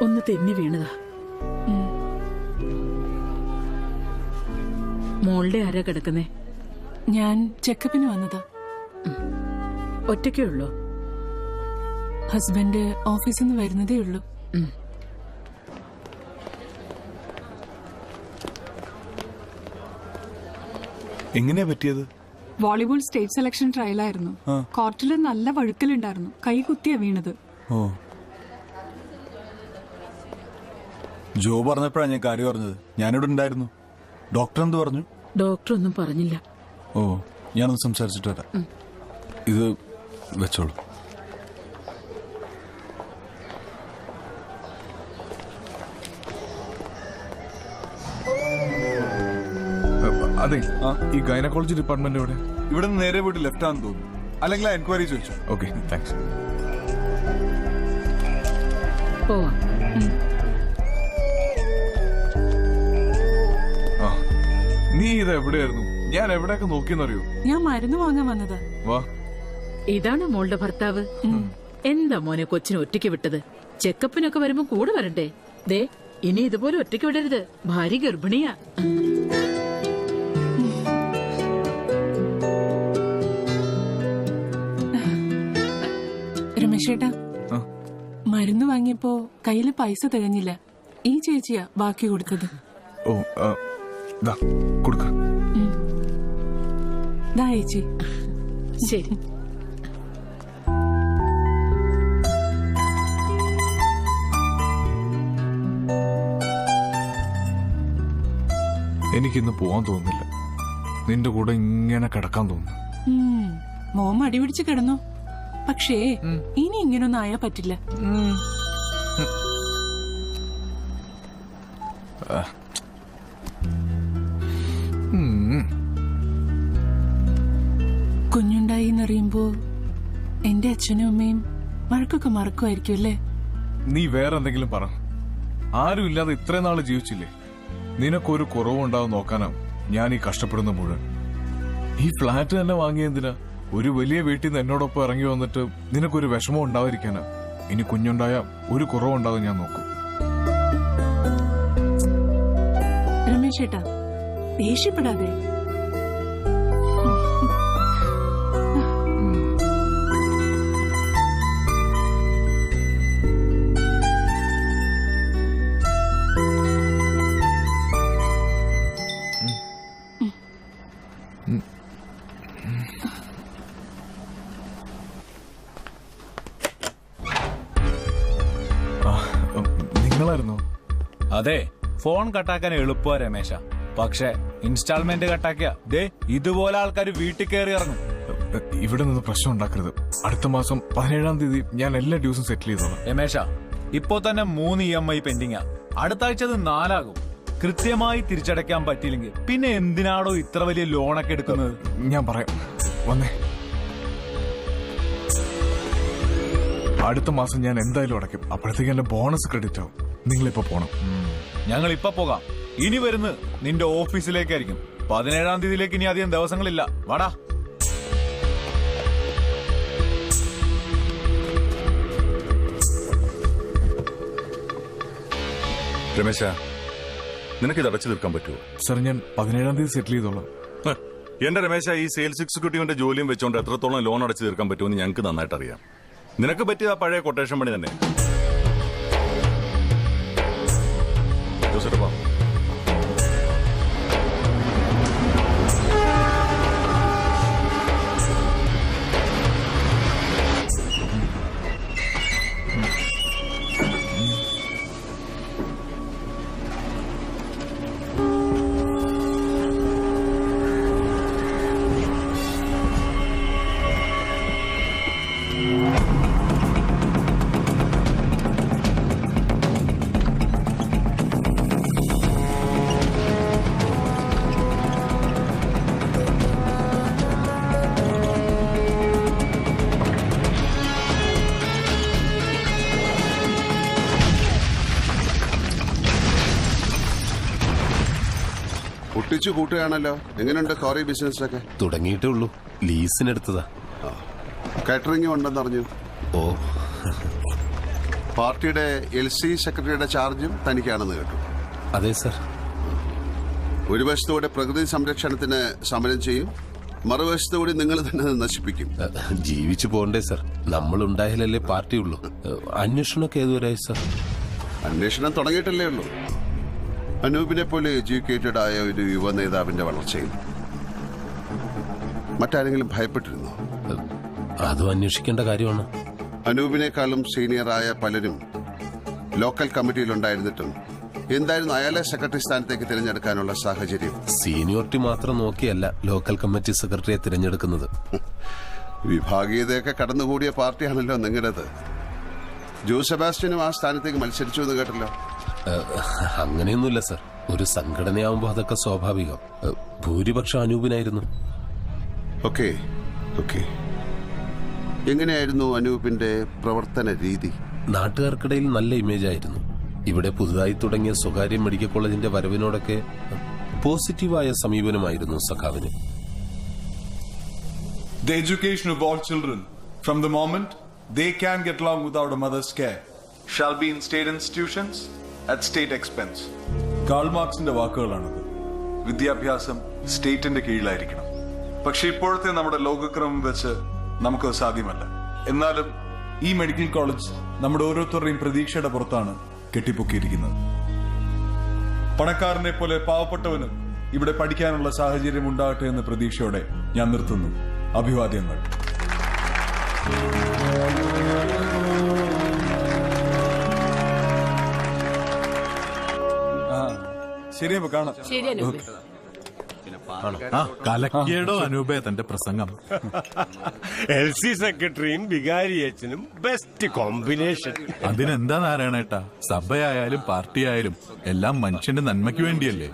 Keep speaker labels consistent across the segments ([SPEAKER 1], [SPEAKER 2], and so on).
[SPEAKER 1] ഒന്ന് തെന്നി വീണതാ. മോളുടെ ആരാ കിടക്കുന്നേ?
[SPEAKER 2] ഞാൻ ചെക്കപ്പിന് വന്നതാ.
[SPEAKER 1] ഒറ്റയ്ക്കേ ഉള്ളൂ?
[SPEAKER 2] ഹസ്ബൻഡ് ഓഫീസിൽ നിന്ന് വരുന്നതേ ഉള്ളൂ.
[SPEAKER 3] എങ്ങനെയാ പറ്റിയത്?
[SPEAKER 4] വോളിബോൾ സ്റ്റേറ്റ് സെലക്ഷൻ ട്രയലായിരുന്നു. കോർട്ടിൽ നല്ല വഴുക്കലുണ്ടായിരുന്നു. കൈ കുത്തിയാ വീണത്.
[SPEAKER 3] ഓ, ജോ പറഞ്ഞപ്പോഴാണ് ഞാൻ കാര്യം പറഞ്ഞത്. ഞാനിവിടെ ഉണ്ടായിരുന്നു. ഡോക്ടർ എന്ത് പറഞ്ഞു?
[SPEAKER 1] ഡോക്ടർ ഒന്നും പറഞ്ഞില്ല.
[SPEAKER 3] ഓ, ഞാനൊന്ന് സംസാരിച്ചിട്ട് വരാം. ഇത് വെച്ചോളൂ.
[SPEAKER 5] അതെ, ഈ ഗൈനക്കോളജി ഡിപ്പാർട്ട്മെന്റ് എവിടെ?
[SPEAKER 3] ഇവിടെ നിന്ന് നേരെ പോയിട്ട് ലെഫ്റ്റ് ആണെന്ന് തോന്നുന്നു. അല്ലെങ്കിൽ എൻക്വയറി ചോദിച്ചു.
[SPEAKER 5] Okay, thanks.
[SPEAKER 1] പോവാം.
[SPEAKER 5] നീ ഇത് എവിടെയായിരുന്നു? ഞാൻ എവിടെയൊക്കെ നോക്കിയെന്നറിയോ?
[SPEAKER 2] ഞാൻ മരുന്ന് വാങ്ങാൻ വന്നതാ.
[SPEAKER 5] വാ.
[SPEAKER 1] ഇതാണ് മോളുടെ ഭർത്താവ്. എന്താ മോനെ കൊച്ചിനെ ഒറ്റയ്ക്ക് വിട്ടത്? ചെക്കപ്പിനൊക്കെ വരുമ്പോ കൂടെ വരണ്ടേ? ദേ, ഇനി ഇതുപോലെ ഒറ്റയ്ക്ക് വിടരുത്. ഭാര്യ ഗർഭിണിയാ.
[SPEAKER 2] രമേശേട്ടാ, മരുന്ന് വാങ്ങിയപ്പോ കയ്യില് പൈസ തികഞ്ഞില്ല. ഈ ചേച്ചിയാ ബാക്കി കൊടുത്തത്.
[SPEAKER 5] ഓ, കൊടുക്ക.
[SPEAKER 2] ദാ ചേച്ചി.
[SPEAKER 1] ശരി.
[SPEAKER 5] എനിക്കിന്ന് പോവാൻ തോന്നുന്നില്ല. നിന്റെ കൂടെ ഇങ്ങനെ കിടക്കാൻ തോന്നുന്നു.
[SPEAKER 2] മോം അടിപിടിച്ച് കിടന്നു. പക്ഷേ ഇനി ഇങ്ങനൊന്നും ആയാ പറ്റില്ല. കുഞ്ഞുണ്ടായി എന്നറിയുമ്പോ എന്റെ അച്ഛനും അമ്മയും വഴക്കൊക്കെ മറക്കുമായിരിക്കും അല്ലേ?
[SPEAKER 5] നീ വേറെ എന്തെങ്കിലും പറ. ആരും ഇല്ലാതെ ഇത്രയും നാള് ജീവിച്ചില്ലേ? നിനക്കൊരു കുറവുണ്ടാവും നോക്കാനാ ഞാൻ ഈ കഷ്ടപ്പെടുന്ന മുഴുവൻ. ഈ ഫ്ലാറ്റ് തന്നെ വാങ്ങിയെന്തിനാ? ഒരു വലിയ വീട്ടിൽ നിന്ന് എന്നോടൊപ്പം ഇറങ്ങി വന്നിട്ട് നിനക്കൊരു വിഷമം ഉണ്ടാവാതിരിക്കാനാ. ഇനി കുഞ്ഞുണ്ടായ ഒരു കുറവുണ്ടാവും ഞാൻ നോക്കും.
[SPEAKER 2] രമേശേട്ടാ, ദേഷ്യപ്പെടാതെ.
[SPEAKER 5] നിങ്ങളായിരുന്നോ?
[SPEAKER 6] അതെ, ഫോൺ കട്ടാക്കാൻ എളുപ്പമാ രമേശ. പക്ഷെ ഇൻസ്റ്റാൾമെന്റ് കട്ടാക്കിയ ദേ ഇതുപോലെ ആൾക്കാർ വീട്ടിൽ കയറി ഇറങ്ങും.
[SPEAKER 5] ഇവിടെ നിന്ന് പ്രശ്നം ഉണ്ടാക്കരുത്. അടുത്ത മാസം 17-ാം തീയതി ഞാൻ എല്ലാ ഡ്യൂസും സെറ്റിൽ ചെയ്തോളാം.
[SPEAKER 6] രമേശ, ഇപ്പോ തന്നെ 3 EMI പെൻഡിങ്ങാ. അടുത്ത ആഴ്ച അത് 4 ആകും. കൃത്യമായി തിരിച്ചടയ്ക്കാൻ പറ്റിയില്ലെങ്കിൽ പിന്നെ എന്തിനാണോ ഇത്ര വലിയ ലോണൊക്കെ എടുക്കുന്നത്?
[SPEAKER 5] ഞാൻ പറയാം, വന്നേ. അടുത്ത മാസം ഞാൻ എന്തായാലും അടയ്ക്കും. അപ്പോഴത്തേക്ക് എന്റെ ബോണസ് ക്രെഡിറ്റ് ആവും. നിങ്ങളിപ്പോ പോണം.
[SPEAKER 6] ഞങ്ങൾ ഇപ്പൊ പോകാം. ഇനി വരുന്നത് നിന്റെ ഓഫീസിലേക്കായിരിക്കും. 17-ാം തീയതിയിലേക്ക് ഇനി അധികം ദിവസങ്ങളില്ല. വാടാ.
[SPEAKER 3] രമേശ, നിനക്കിത് അടച്ചു തീർക്കാൻ പറ്റുമോ?
[SPEAKER 5] സർ, ഞാൻ 17-ാം തീയതി സെറ്റിൽ ചെയ്തോളാം.
[SPEAKER 3] എന്റെ രമേശ, ഈ സെയിൽസ് എക്സിക്യൂട്ടീവിന്റെ ജോലിയും വെച്ചോണ്ട് എത്രത്തോളം ലോൺ അടച്ചു തീർക്കാൻ പറ്റുമെന്ന് ഞങ്ങൾക്ക് നന്നായിട്ട് അറിയാം. നിനക്ക് പറ്റിയ ആ പഴയ കൊട്ടേഷൻ പണി തന്നെ. ജോസേട്ടാ,
[SPEAKER 7] പൊട്ടിച്ചു കൂട്ടുകയാണല്ലോ. എങ്ങനെയുണ്ട് കോറി ബിസിനസ് ഒക്കെ?
[SPEAKER 8] തുടങ്ങിയിട്ടേ ഉള്ളൂ. ലീസിനെടുത്തതാ.
[SPEAKER 7] കാറ്ററിംഗ് ഉണ്ടെന്ന് അറിഞ്ഞു.
[SPEAKER 8] ഓ,
[SPEAKER 7] പാർട്ടിയുടെ LC സെക്രട്ടറിയുടെ ചാർജും തനിക്കാണെന്ന് കേട്ടു.
[SPEAKER 8] അതെ സർ.
[SPEAKER 7] ഒരു വശത്തോടെ പ്രകൃതി സംരക്ഷണത്തിന് സമരം ചെയ്യും, മറുവശത്തോടെ നിങ്ങൾ തന്നെ നശിപ്പിക്കും.
[SPEAKER 8] ജീവിച്ചു പോകണ്ടേ സർ? നമ്മൾ ഉണ്ടായാലല്ലേ പാർട്ടി ഉള്ളൂ. അന്വേഷണമൊക്കെ ഏതുവരായി സർ?
[SPEAKER 7] അന്വേഷണം തുടങ്ങിയിട്ടല്ലേ ഉള്ളൂ. അനൂപിനെ പോലെ എഡ്യൂക്കേറ്റഡ് ആയ ഒരു യുവ നേതാവിന്റെ വളർച്ചയിൽ മറ്റാരെങ്കിലും ഭയപ്പെട്ടിരുന്നോ?
[SPEAKER 8] അതും അന്വേഷിക്കേണ്ട കാര്യമാണ്.
[SPEAKER 7] അനൂപിനേക്കാളും സീനിയറായ പലരും ലോക്കൽ കമ്മിറ്റിയിലുണ്ടായിരുന്നിട്ടും എന്തായിരുന്നു അയാളെ സെക്രട്ടറി സ്ഥാനത്തേക്ക് തിരഞ്ഞെടുക്കാനുള്ള സാഹചര്യം?
[SPEAKER 8] സീനിയോറിറ്റി മാത്രം നോക്കിയല്ല ലോക്കൽ കമ്മിറ്റി സെക്രട്ടറിയെ തിരഞ്ഞെടുക്കുന്നത്.
[SPEAKER 7] വിഭാഗീയതയൊക്കെ കടന്നുകൂടിയ പാർട്ടിയാണല്ലോ നിങ്ങളുടേത്. ജോസ് സെബാസ്റ്റ്യനും ആ സ്ഥാനത്തേക്ക് മത്സരിച്ചു എന്ന് കേട്ടല്ലോ.
[SPEAKER 8] അങ്ങനെയൊന്നുമില്ല സർ. ഒരു സംഘടനയാവുമ്പോ അതൊക്കെ സ്വാഭാവികം. ഭൂരിപക്ഷം അനൂപിനായിരുന്നു.
[SPEAKER 7] ഓക്കെ. എങ്ങനെയായിരുന്നു അനൂപിന്റെ പ്രവർത്തന രീതി?
[SPEAKER 8] നാട്ടുകാർക്കിടയിൽ നല്ല ഇമേജ് ആയിരുന്നു. ഇവിടെ പുതുതായി തുടങ്ങിയ സ്വകാര്യ മെഡിക്കൽ കോളേജിന്റെ വരവിനോടൊക്കെ പോസിറ്റീവായ സമീപനമായിരുന്നു സഖാവിന്.
[SPEAKER 9] The education of all children, from the moment they can get along without a mother's care, shall be in state institutions at state expense. Karl മാർക്സിന്റെ വാക്കുകളാണത്. വിദ്യാഭ്യാസം സ്റ്റേറ്റിന്റെ കീഴിലായിരിക്കണം. പക്ഷെ ഇപ്പോഴത്തെ നമ്മുടെ ലോകക്രമം വെച്ച് നമുക്കത് സാധ്യമല്ല. എന്നാലും ഈ മെഡിക്കൽ കോളേജ് നമ്മുടെ ഓരോരുത്തരുടെയും പ്രതീക്ഷയുടെ പുറത്താണ് കെട്ടിപ്പൊക്കിയിരിക്കുന്നത്. പണക്കാരനെ പോലെ പാവപ്പെട്ടവനും ഇവിടെ പഠിക്കാനുള്ള സാഹചര്യം ഉണ്ടാകട്ടെ എന്ന പ്രതീക്ഷയോടെ ഞാൻ നിർത്തുന്നു. അഭിവാദ്യങ്ങൾ. ശരിയപ്പോ കാണാം.
[SPEAKER 10] കലക്കിയടോ അനൂപേ തന്റെ പ്രസംഗം.
[SPEAKER 11] LC സെക്രട്ടറിയും വികാരി അച്ഛനും ബെസ്റ്റ് കോമ്പിനേഷൻ.
[SPEAKER 10] അതിനെന്താ നാരായണേട്ടാ, സഭയായാലും പാർട്ടിയായാലും എല്ലാം മനുഷ്യന്റെ നന്മയ്ക്ക് വേണ്ടിയല്ലേ?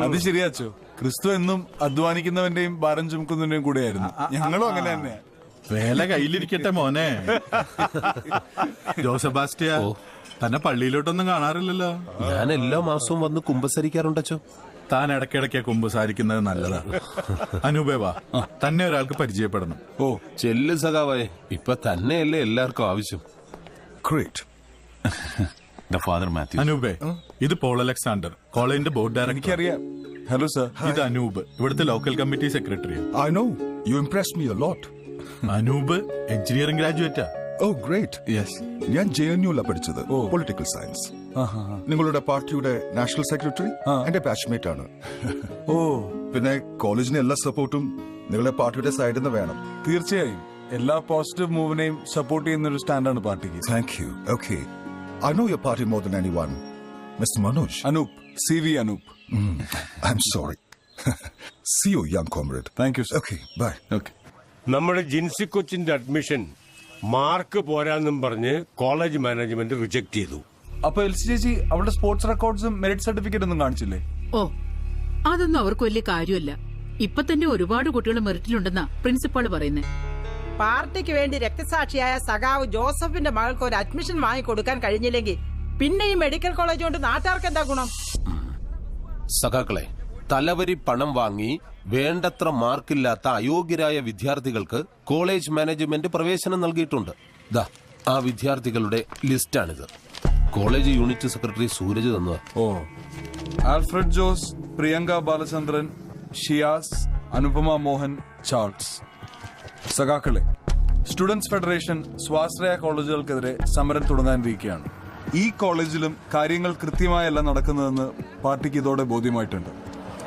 [SPEAKER 9] അത് ശരിയാച്ചോ. ക്രിസ്തു എന്നും അധ്വാനിക്കുന്നവന്റെയും ഭാരം ചുമക്കുന്നവന്റെയും കൂടെയായിരുന്നു. ഞങ്ങളും അങ്ങനെ തന്നെയാ.
[SPEAKER 10] വേല കയ്യിലിരിക്കട്ടെ മോനെ. ജോസബാസ്റ്റ്യ തന്നെ പള്ളിയിലോട്ടൊന്നും കാണാറില്ലല്ലോ.
[SPEAKER 8] ഞാൻ എല്ലാ മാസവും വന്ന് കുമ്പസരിക്കാറുണ്ടോ?
[SPEAKER 10] താൻ ഇടയ്ക്കിടയ്ക്ക് കുമ്പസാരിക്കുന്നത് നല്ലതാ. അനൂപേ വാ, തന്നെ ഒരാൾക്ക് പരിചയപ്പെടണം.
[SPEAKER 8] ഓ ചെല്ലു സഖാവായി, ഇപ്പൊ തന്നെയല്ലേ എല്ലാവർക്കും ആവശ്യം.
[SPEAKER 10] അനൂപേ, ഇത് പോൾ അലക്സാണ്ടർ, കോളേജിന്റെ ബോർഡ് ഡയറക്ടർ.
[SPEAKER 9] എനിക്കറിയാം. Hello sir.
[SPEAKER 10] ഇത് അനൂപ്, ഇവിടുത്തെ local committee secretary.
[SPEAKER 12] I know. You impressed me a lot.
[SPEAKER 10] Anoop engineering ഗ്രാജുവേറ്റാ.
[SPEAKER 12] Oh, great.
[SPEAKER 9] Yes.
[SPEAKER 12] ഞാൻ JNU പഠിച്ചത്, പൊളിറ്റിക്കൽ സയൻസ്. നിങ്ങളുടെ പാർട്ടിയുടെ നാഷണൽ സെക്രട്ടറി എന്റെ ബാച്ച്മേറ്റ് ആണ്.
[SPEAKER 9] ഓ,
[SPEAKER 12] പിന്നെ കോളേജിന് എല്ലാ സപ്പോർട്ടും നിങ്ങളുടെ പാർട്ടിയുടെ സൈഡിൽ നിന്ന് വേണം.
[SPEAKER 9] തീർച്ചയായും എല്ലാ പോസിറ്റീവ് മൂവിനെയും സപ്പോർട്ട് ചെയ്യുന്ന ഒരു സ്റ്റാൻഡാണ് പാർട്ടിക്ക്.
[SPEAKER 12] Thank you. Okay. I know your party more than anyone. Mr. Manoj.
[SPEAKER 9] Anoop, CV Anoop.
[SPEAKER 12] I'm sorry. See you, young comrade.
[SPEAKER 9] Thank you, sir.
[SPEAKER 12] Okay, bye.
[SPEAKER 9] Okay.
[SPEAKER 11] നമ്മുടെ ജിൻസി കൊച്ചിന്റെ അഡ്മിഷൻ മാർക്ക് പോരാന്നും പറഞ്ഞ് കോളേജ് മാനേജ്മെന്റ് റിജക്ട് ചെയ്തു.
[SPEAKER 9] അപ്പൊ LC ചേച്ചി അവളുടെ sports റെക്കോർഡ്സും merit certificate ഒന്നും കാണിച്ചില്ലേ?
[SPEAKER 1] ഓ, അതൊന്നും അവർക്ക് വലിയ കാര്യമല്ല. ഇപ്പൊ തന്നെ ഒരുപാട് കുട്ടികൾ മെറിറ്റിലുണ്ടെന്നാ പ്രിൻസിപ്പാള് പറയുന്നേ.
[SPEAKER 13] പാർട്ടിക്ക് വേണ്ടി രക്തസാക്ഷിയായ സഖാവ് ജോസഫിന്റെ മകൾക്ക് ഒരു അഡ്മിഷൻ വാങ്ങിക്കൊടുക്കാൻ കഴിഞ്ഞില്ലെങ്കിൽ പിന്നെ ഈ മെഡിക്കൽ കോളേജ് കൊണ്ട് നാട്ടുകാർക്ക് എന്താ ഗുണം?
[SPEAKER 8] സഖാക്കളെ, തലവരി പണം വാങ്ങി വേണ്ടത്ര മാർക്കില്ലാത്ത അയോഗ്യരായ വിദ്യാർത്ഥികൾക്ക് കോളേജ് മാനേജ്മെന്റ് പ്രവേശനം നൽകിയിട്ടുണ്ട്. ദാ ആ വിദ്യാർത്ഥികളുടെ ലിസ്റ്റാണിത്. കോളേജ് യൂണിറ്റ് സെക്രട്ടറി സൂരജ് തന്നത്.
[SPEAKER 9] ഓ, ആൽഫ്രഡ് ജോസ്, പ്രിയങ്ക ബാലചന്ദ്രൻ, ഷിയാസ്, അനുപമ മോഹൻ, ചാൾസ്. സഖാക്കളെ, സ്റ്റുഡൻസ് ഫെഡറേഷൻ സ്വാശ്രയ കോളേജുകൾക്കെതിരെ സമരം തുടങ്ങാനിരിക്കുകയാണ്. ഈ കോളേജിലും കാര്യങ്ങൾ കൃത്യമായല്ല നടക്കുന്നതെന്ന് പാർട്ടിക്ക് ഇതോടെ ബോധ്യമായിട്ടുണ്ട്.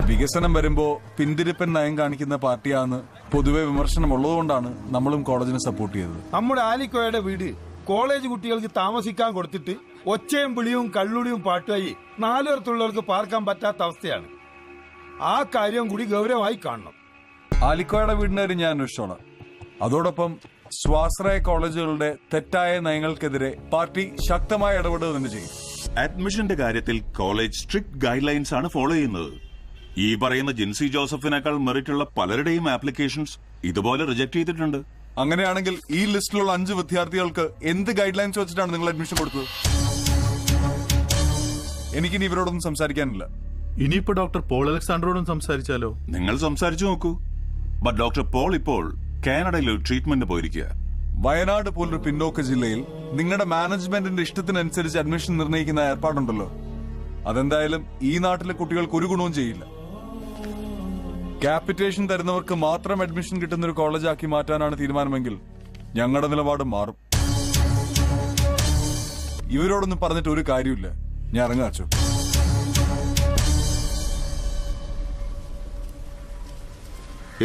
[SPEAKER 9] വികസനം വരുമ്പോ പിന്തിരിപ്പൻ നയം കാണിക്കുന്ന പാർട്ടിയാണെന്ന് പൊതുവെ വിമർശനമുള്ളതുകൊണ്ടാണ് നമ്മളും കോളേജിനെ സപ്പോർട്ട് ചെയ്തത്.
[SPEAKER 14] നമ്മുടെ ആലിക്കോയുടെ വീട് കോളേജ് കുട്ടികൾക്ക് താമസിക്കാൻ കൊടുത്തിട്ട് ഒച്ചയും വിളിയും കള്ളുടിയും പാട്ടുമായി നാലുപേർത്തുള്ളവർക്ക് പാർക്കാൻ പറ്റാത്ത അവസ്ഥയാണ്. ആ കാര്യം കൂടി ഗൗരവമായി കാണണം.
[SPEAKER 9] ആലിക്കോയുടെ വീടിന്റെ കാര്യം ഞാൻ അന്വേഷിച്ചോളാം. അതോടൊപ്പം സ്വാശ്രയ കോളേജുകളുടെ തെറ്റായ നയങ്ങൾക്കെതിരെ പാർട്ടി ശക്തമായ ഇടപെടുക തന്നെ ചെയ്യും.
[SPEAKER 15] അഡ്മിഷന്റെ കാര്യത്തിൽ കോളേജ് സ്ട്രിക്ട് ഗൈഡ് ലൈൻസ് ആണ് ഫോളോ ചെയ്യുന്നത്. ഈ പറയുന്ന ജിൻസി ജോസഫിനേക്കാൾ മെറിറ്റ് ഉള്ള പലരുടെയും ആപ്ലിക്കേഷൻസ് ഇതുപോലെ റിജക്ട് ചെയ്തിട്ടുണ്ട്.
[SPEAKER 9] അങ്ങനെയാണെങ്കിൽ ഈ ലിസ്റ്റിലുള്ള 5 വിദ്യാർത്ഥികൾക്ക് എന്ത് ഗൈഡ് ലൈൻസ് വെച്ചിട്ടാണ് നിങ്ങൾ അഡ്മിഷൻ കൊടുത്തത്? എനിക്കിനി ഇവരോടൊന്നും സംസാരിക്കാനില്ല.
[SPEAKER 10] ഇനിയിപ്പോ ഡോക്ടർ പോൾ അലക്സാണ്ടറോടും സംസാരിച്ചാലോ?
[SPEAKER 15] നിങ്ങൾ സംസാരിച്ചു നോക്കൂ. ബട്ട് ഡോക്ടർ പോൾ ഇപ്പോൾ കാനഡയിൽ ഒരു ട്രീറ്റ്മെന്റ് പോയിരിക്കുക.
[SPEAKER 9] വയനാട് പോലൊരു പിന്നോക്ക ജില്ലയിൽ നിങ്ങളുടെ മാനേജ്മെന്റിന്റെ ഇഷ്ടത്തിനനുസരിച്ച് അഡ്മിഷൻ നിർണ്ണയിക്കുന്ന ഏർപ്പാടുണ്ടല്ലോ, അതെന്തായാലും ഈ നാട്ടിലെ കുട്ടികൾക്ക് ഒരു ഗുണവും ചെയ്യില്ല. ക്യാപിറ്റേഷൻ തരുന്നവർക്ക് മാത്രം അഡ്മിഷൻ കിട്ടുന്ന ഒരു കോളേജാക്കി മാറ്റാനാണ് തീരുമാനമെങ്കിൽ ഞങ്ങളുടെ നിലപാട് മാറും. ഇവരോടൊന്നും പറഞ്ഞിട്ട് ഒരു കാര്യമില്ല. ഞാൻ ഇറങ്ങാച്ചോ.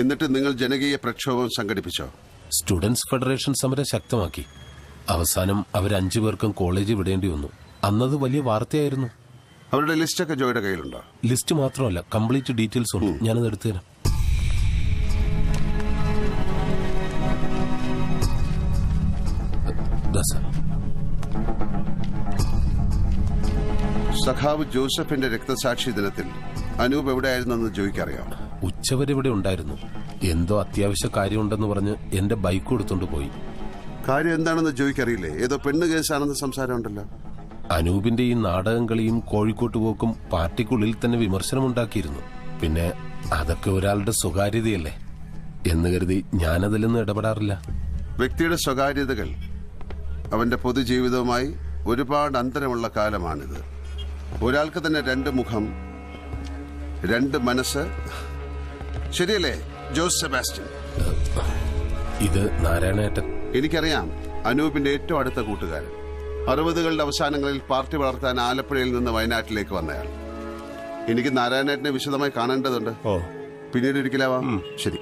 [SPEAKER 7] എന്നിട്ട് നിങ്ങൾ ജനകീയ പ്രക്ഷോഭം സംഘടിപ്പിച്ചോ?
[SPEAKER 8] സ്റ്റുഡൻസ് ഫെഡറേഷൻ സമരം ശക്തമാക്കി. അവസാനം അവർ 5 പേർക്കും കോളേജ് വിടേണ്ടി വന്നു. അന്നത് വലിയ വാർത്തയായിരുന്നു.
[SPEAKER 7] അവരുടെ ലിസ്റ്റൊക്കെ ജോയുടെ കയ്യിലുണ്ടോ?
[SPEAKER 8] ലിസ്റ്റ് മാത്രമല്ല, കംപ്ലീറ്റ് ഡീറ്റെയിൽസ് ഉണ്ട്. ഞാനത് എടുത്തുതരാം.
[SPEAKER 7] സഖാവ് ജോസഫിന്റെ രക്തസാക്ഷി ദിനത്തിൽ അനൂപ് എവിടെയായിരുന്നെന്ന് ജോയ്ക്കറിയാം.
[SPEAKER 8] ഉച്ചവരെ ഇവിടെ ഉണ്ടായിരുന്നു. എന്തോ അത്യാവശ്യ കാര്യമുണ്ടെന്ന് പറഞ്ഞ് എന്റെ ബൈക്ക് എടുത്തോണ്ട് പോയി.
[SPEAKER 7] കാര്യം എന്താണെന്ന് ജോയ്ക്കറിയില്ലേ? ഏതോ പെണ്ണ് കേസാണെന്ന് സംസാരമുണ്ടല്ലോ.
[SPEAKER 8] അനൂപിന്റെ ഈ നാടകം കളിയും കോഴിക്കോട്ട് പോക്കും പാർട്ടിക്കുള്ളിൽ തന്നെ വിമർശനമുണ്ടാക്കിയിരുന്നു. പിന്നെ അതൊക്കെ ഒരാളുടെ സ്വകാര്യതയല്ലേ എന്ന് കരുതി ഞാനതിലൊന്നും ഇടപെടാറില്ല.
[SPEAKER 7] വ്യക്തിയുടെ സ്വകാര്യതകൾ അവന്റെ പൊതുജീവിതവുമായി ഒരുപാട് അന്തരമുള്ള കാലമാണിത്. ഒരാൾക്ക് തന്നെ 2 മുഖം, 2 മനസ്സ്. ശരിയല്ലേ ജോസ് സെബാസ്റ്റ്യൻ?
[SPEAKER 8] ഇത് നാരായണേട്ടൻ.
[SPEAKER 7] എനിക്കറിയാം, അനൂപിന്റെ ഏറ്റവും അടുത്ത കൂട്ടുകാരൻ. 60കളുടെ അവസാനങ്ങളിൽ പാർട്ടി വളർത്താൻ ആലപ്പുഴയിൽ നിന്ന് വയനാട്ടിലേക്ക് വന്നയാൾ. എനിക്ക് നാരായണേട്ടനെ വിശദമായി കാണേണ്ടതുണ്ട്. പിന്നീട് ഒരിക്കലാവാം. ശരി.